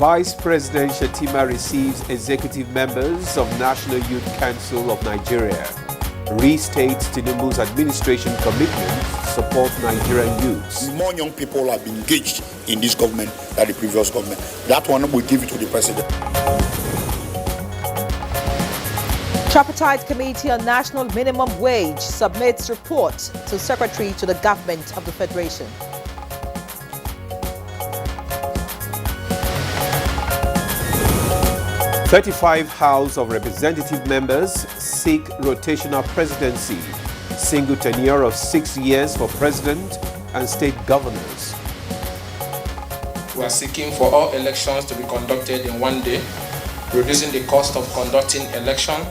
Vice President Shettima receives executive members of National Youth Council of Nigeria. Restates Tinubu's administration commitment to support Nigerian youths. More young people have been engaged in this government than the previous government. That one we give it to the president. Tripartite Committee on National Minimum Wage submits report to Secretary to the Government of the Federation. "35 House of Representative members seek rotational presidency, single tenure of 6 years for president and state governors." We are seeking for all elections to be conducted in one day, reducing the cost of conducting election,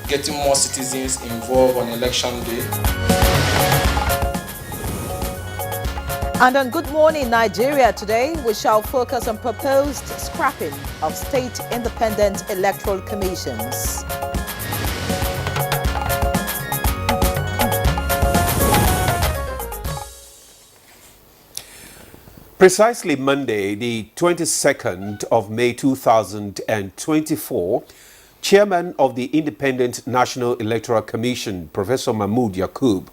getting more citizens involved on election day. And on Good Morning Nigeria today, we shall focus on proposed scrapping of state independent electoral commissions. Precisely Monday, the 22nd of May 2024, Chairman of the Independent National Electoral Commission, Professor Mahmood Yakub,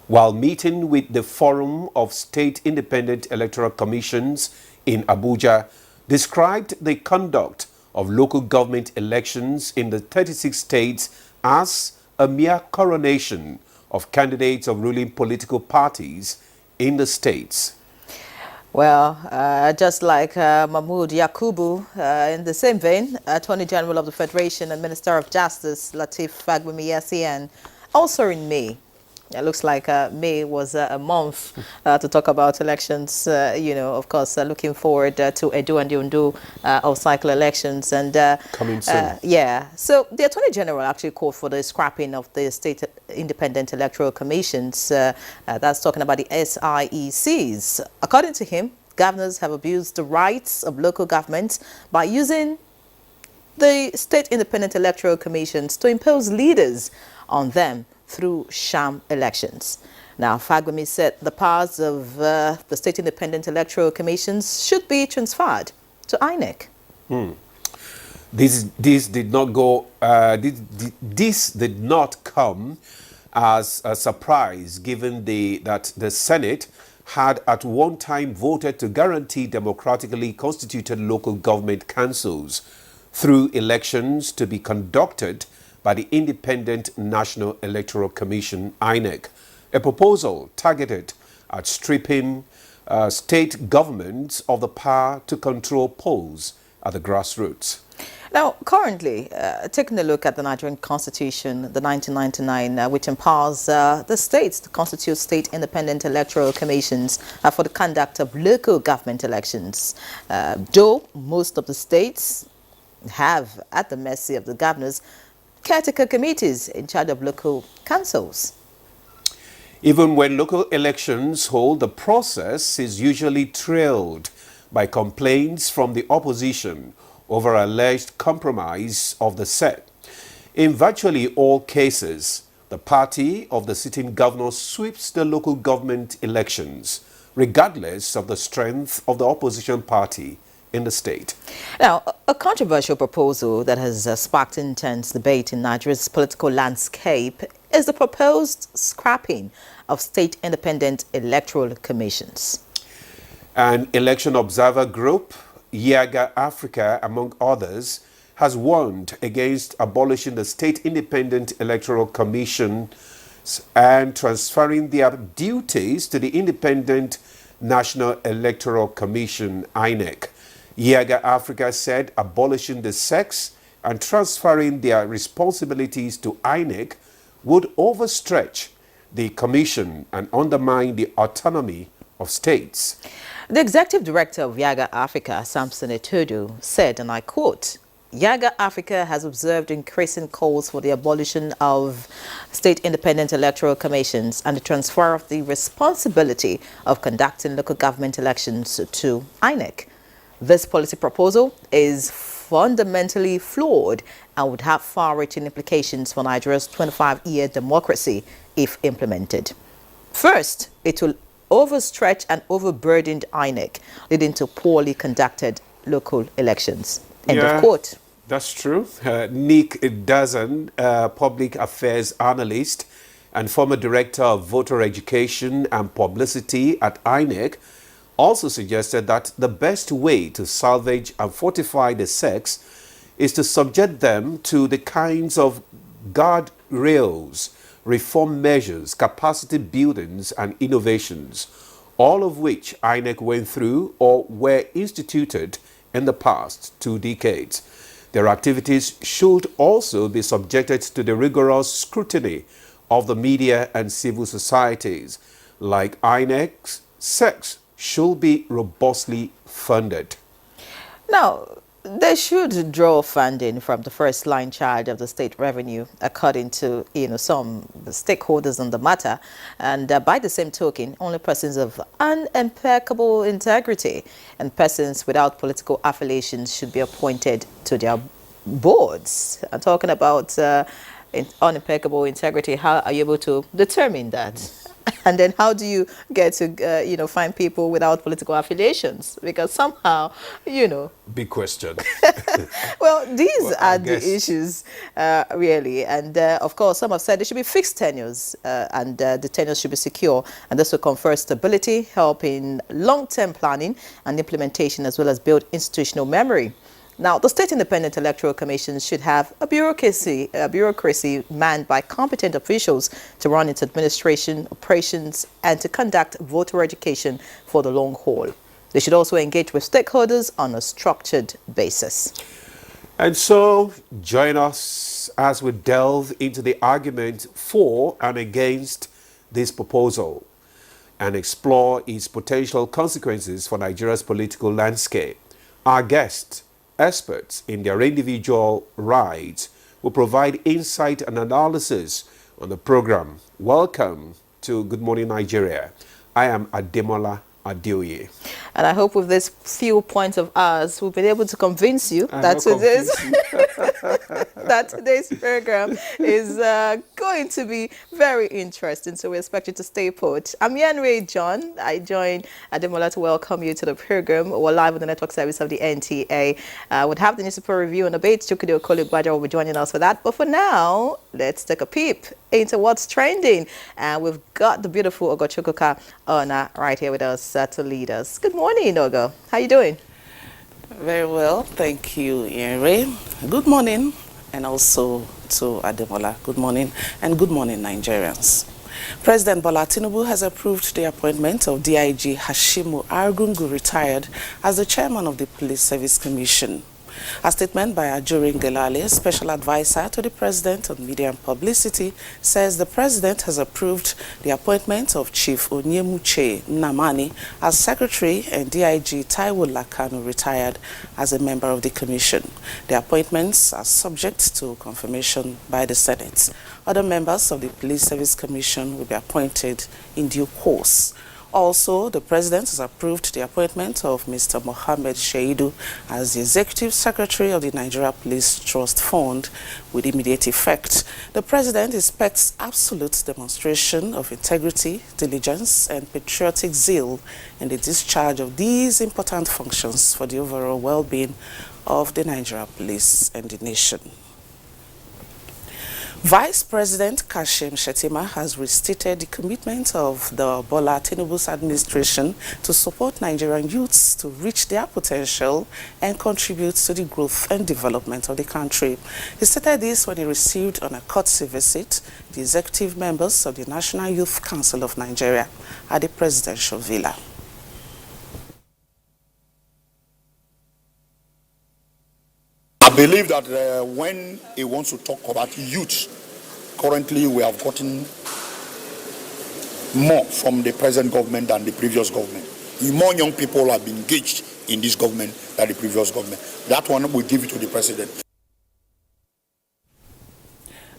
while meeting with the Forum of State Independent Electoral Commissions in Abuja, described the conduct of local government elections in the 36 states as a mere coronation of candidates of ruling political parties in the states. Well, just like Mahmood Yakubu, in the same vein, Attorney General of the Federation and Minister of Justice Lateef Fagbemi, also in May. It looks like May was a month to talk about elections, of course, looking forward to Edo and the Ondo of cycle elections. And coming soon. Yeah. So the Attorney General actually called for the scrapping of the state independent electoral commissions. That's talking about the SIECs. According to him, governors have abused the rights of local governments by using the state independent electoral commissions to impose leaders on them through sham elections. Now, Fagbemi said the powers of the state independent electoral commissions should be transferred to INEC. This did not go. This did not come as a surprise, given that the Senate had at one time voted to guarantee democratically constituted local government councils through elections to be conducted by the Independent National Electoral Commission, INEC, a proposal targeted at stripping state governments of the power to control polls at the grassroots. Now, currently, taking a look at the Nigerian Constitution, the 1999, which empowers the states to constitute state independent electoral commissions for the conduct of local government elections. Though most of the states have, at the mercy of the governors, caretaker committees in charge of local councils. Even when local elections hold, the process is usually trailed by complaints from the opposition over alleged compromise of the set. In virtually all cases, the party of the sitting governor sweeps the local government elections, regardless of the strength of the opposition party in the state. Now, a controversial proposal that has sparked intense debate in Nigeria's political landscape is the proposed scrapping of state independent electoral commissions. An election observer group, Yaga Africa, among others, has warned against abolishing the state independent electoral commission and transferring their duties to the Independent National Electoral Commission, INEC. Yaga Africa said abolishing the SECs and transferring their responsibilities to INEC would overstretch the commission and undermine the autonomy of states. The executive director of Yaga Africa, Samson Etodo, said, and I quote, "Yaga Africa has observed increasing calls for the abolition of state independent electoral commissions and the transfer of the responsibility of conducting local government elections to INEC. This policy proposal is fundamentally flawed and would have far-reaching implications for Nigeria's 25-year democracy if implemented. First, it will overstretch and overburdened INEC, leading to poorly conducted local elections. End Yeah, of quote. that's true. Nick Dazan, public affairs analyst and former director of voter education and publicity at INEC, also suggested that the best way to salvage and fortify the sects is to subject them to the kinds of guardrails, reform measures, capacity buildings, and innovations, all of which INEC went through or were instituted in the past 2 decades. Their activities should also be subjected to the rigorous scrutiny of the media and civil societies. Like INEC's, sects should be robustly funded. Now, they should draw funding from the first line charge of the state revenue, according to some stakeholders on the matter. And by the same token, only persons of unimpeccable integrity and persons without political affiliations should be appointed to their boards. I'm talking about unimpeccable integrity. How are you able to determine that? And then how do you get to, find people without political affiliations? Because somehow, Big question. Well, these Well, are the issues, really. And, of course, some have said there should be fixed tenures and the tenures should be secure. And this will confer stability, help in long-term planning and implementation, as well as build institutional memory. Now, the State Independent Electoral Commission should have a bureaucracy manned by competent officials to run its administration, operations, and to conduct voter education for the long haul. They should also engage with stakeholders on a structured basis. And so, join us as we delve into the argument for and against this proposal and explore its potential consequences for Nigeria's political landscape. Our guests, experts in their individual rights, will provide insight and analysis on the program. Welcome to Good Morning Nigeria. I am Ademola Adeoye. And I hope with this few points of ours, we've been able to convince you that today's program is going to be very interesting. So we expect you to stay put. I'm Yanwe John. I join Ademola to welcome you to the program. We're live on the network service of the NTA. We'll have the newspaper review and debate. Chukwudi Okoli-Gbaja will be joining us for that. But for now, let's take a peep into what's trending. And we've got the beautiful Ogochukwuka Ona right here with us to lead us. Good morning, Ogo. How you doing? Very well, thank you, Yanwe. Good morning, and also to Ademola. Good morning, and good morning, Nigerians. President Bola Tinubu has approved the appointment of DIG Hashimu Argungu, retired, as the chairman of the Police Service Commission. A statement by Ajurin Gelale, special advisor to the president on media and publicity, says the president has approved the appointment of Chief Onyemuche Nnamani as secretary and DIG Taiwo Lakanu, retired, as a member of the commission. The appointments are subject to confirmation by the Senate. Other members of the Police Service Commission will be appointed in due course. Also, the president has approved the appointment of Mr. Mohammed Shaidu as the executive secretary of the Nigeria Police Trust Fund with immediate effect. The president expects absolute demonstration of integrity, diligence, and patriotic zeal in the discharge of these important functions for the overall well-being of the Nigeria Police and the nation. Vice President Kashim Shettima has restated the commitment of the Bola Tinubu's administration to support Nigerian youths to reach their potential and contribute to the growth and development of the country. He stated this when he received on a courtesy visit the executive members of the National Youth Council of Nigeria at the presidential villa. I believe that when he wants to talk about youth, currently we have gotten more from the present government than the previous government. More young people have been engaged in this government than the previous government. That one we give it to the president.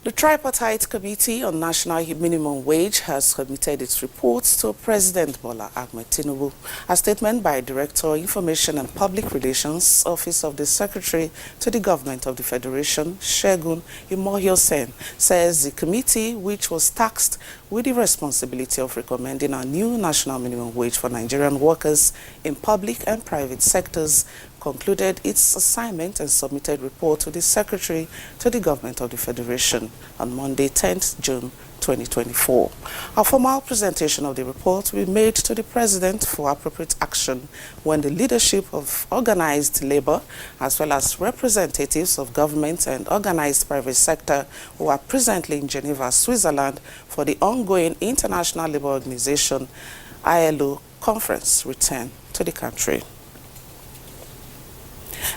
The Tripartite Committee on National Minimum Wage has submitted its reports to President Bola Ahmed Tinubu. A statement by Director Information and Public Relations, Office of the Secretary to the Government of the Federation, Segun Imohiosen, says the committee, which was tasked with the responsibility of recommending a new national minimum wage for Nigerian workers in public and private sectors, concluded its assignment and submitted report to the Secretary to the Government of the Federation on Monday, 10th June 2024. A formal presentation of the report will be made to the President for appropriate action when the leadership of organized labor, as well as representatives of government and organized private sector who are presently in Geneva, Switzerland for the ongoing International Labour Organization ILO conference return to the country.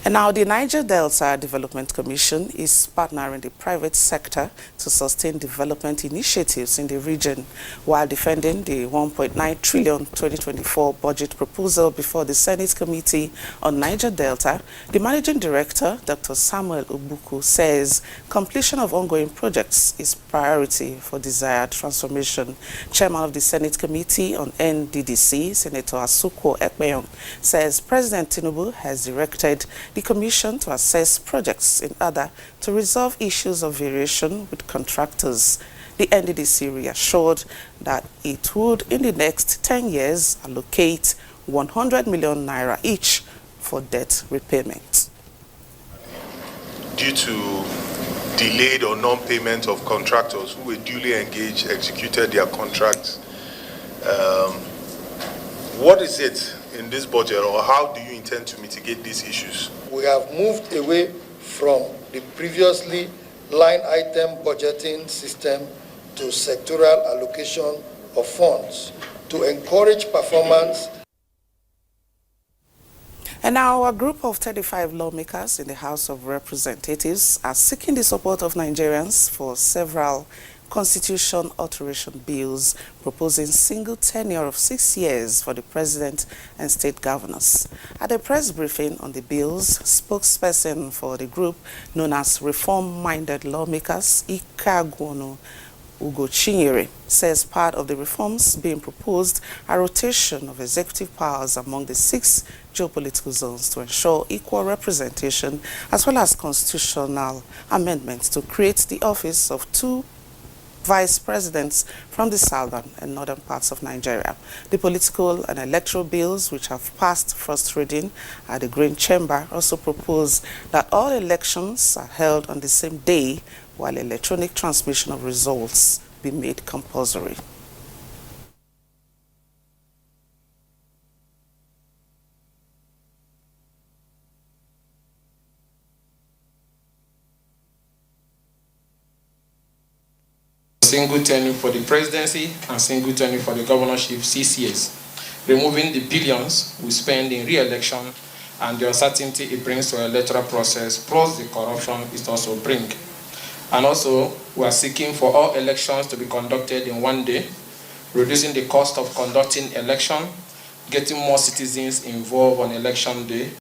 And now the Niger Delta Development Commission is partnering the private sector to sustain development initiatives in the region while defending the 1.9 trillion 2024 budget proposal before the Senate Committee on Niger Delta. The Managing Director, Dr. Samuel Obuku, says completion of ongoing projects is priority for desired transformation. Chairman of the Senate Committee on NDDC, Senator Asuko Ekpeyong, says President Tinubu has directed the Commission to assess projects in order to resolve issues of variation with contractors. The NDDC reassured that it would, in the next 10 years, allocate 100 million naira each for debt repayment. Due to delayed or non-payment of contractors who were duly engaged, executed their contracts, what is it in this budget, or how do you intend to mitigate these issues? We have moved away from the previously line item budgeting system to sectoral allocation of funds to encourage performance. And now a group of 35 lawmakers in the House of Representatives are seeking the support of Nigerians for several constitution alteration bills proposing single tenure of 6 years for the president and state governors. At a press briefing on the bills, spokesperson for the group known as Reform-Minded Lawmakers, Ikagwono Ugochinyere, says part of the reforms being proposed are rotation of executive powers among the 6 geopolitical zones to ensure equal representation, as well as constitutional amendments to create the office of 2 vice presidents from the southern and northern parts of Nigeria. The political and electoral bills, which have passed first reading at the Green Chamber, also propose that all elections are held on the same day, while electronic transmission of results be made compulsory. Single tenure for the presidency and single tenure for the governorship, 6 years, removing the billions we spend in re-election and the uncertainty it brings to the electoral process, plus the corruption it also brings. And also, we are seeking for all elections to be conducted in one day, reducing the cost of conducting election, getting more citizens involved on election day.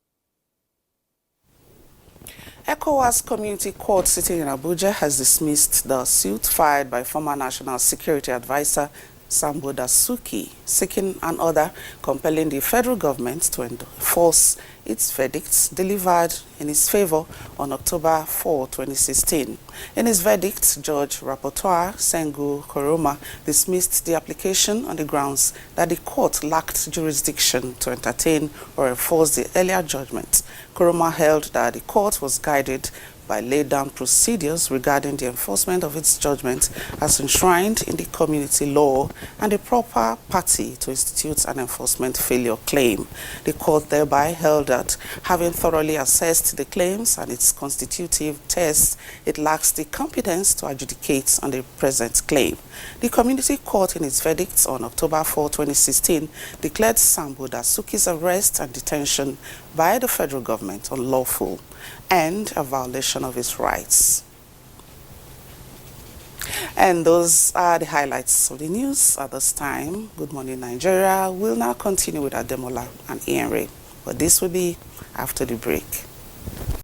ECOWAS Community Court sitting in Abuja has dismissed the suit filed by former National Security Advisor Sambo Dasuki, seeking an order compelling the federal government to enforce its verdicts delivered in his favor on October 4, 2016. In his verdict, Judge Rapporteur Sengu Koroma dismissed the application on the grounds that the court lacked jurisdiction to entertain or enforce the earlier judgment. Koroma held that the court was guided by laid-down procedures regarding the enforcement of its judgment as enshrined in the community law and the proper party to institute an enforcement failure claim. The court thereby held that, having thoroughly assessed the claims and its constitutive tests, it lacks the competence to adjudicate on the present claim. The community court, in its verdict on October 4, 2016, declared Sambo Dasuki's arrest and detention by the federal government unlawful and a violation of his rights. And those are the highlights of the news at this time. Good Morning Nigeria will now continue with Ademola and Ian Ray, but this will be after the break.